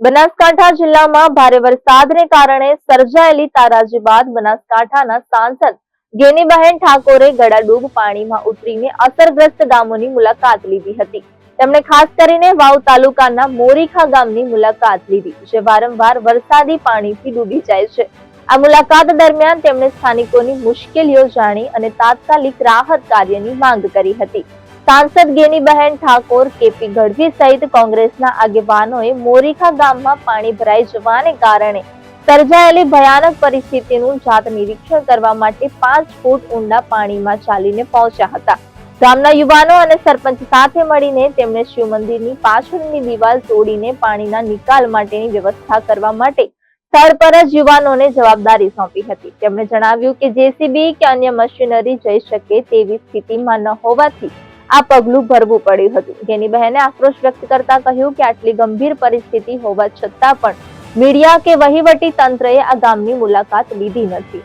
બનાસકાંઠા જિલ્લામાં ભારે વરસાદને કારણે સર્જાયેલી તારાજી બાદ બનાસકાંઠાના સાંસદ ગેનીબહેન ઠાકોરે ગળાડૂબ પાણીમાં ઉતરીને અસરગ્રસ્ત ગામોની મુલાકાત લીધી હતી। તેમણે ખાસ કરીને વાવ તાલુકાના મોરીખા ગામની મુલાકાત લીધી, જે વારંવાર વરસાદી પાણીથી ડૂબી જાય છે। આ મુલાકાત દરમિયાન તેમણે સ્થાનિકોની મુશ્કેલીઓ જાણી અને તાત્કાલિક રાહત કાર્યની માંગ કરી હતી। सांसद गेनीबहेन ठाकोर, केपी गढ़वी सहित कांग्रेसना आगेवानोए मोरीखा गाममां पाणी भराई जवाने कारणे सर्जायेली भयानक परिस्थितिनुं जात निरीक्षण करवा माटे 5 फूट ऊंडा पाणीमां चालीने पहोंच्या हता। गामना युवानो अने सरपंच साथे मळीने तेमणे शिव मंदिरनी पाछळनी दीवाल तोडीने पाणीना निकाल माटेनी व्यवस्था करवा माटे સ્થળ પર જ યુવાનોને જવાબદારી સોંપી હતી। તેમણે જણાવ્યું કે જેસીબી કે અન્ય મશીનરી જઈ શકે તેવી સ્થિતિમાં ન હોવાથી આ પગલું ભરવું પડ્યું હતું। ગેનીબહેને આક્રોશ વ્યક્ત કરતા કહ્યું કે આટલી ગંભીર પરિસ્થિતિ હોવા છતાં પણ મીડિયા કે વહીવટી તંત્રએ આ ગામની મુલાકાત લીધી નથી।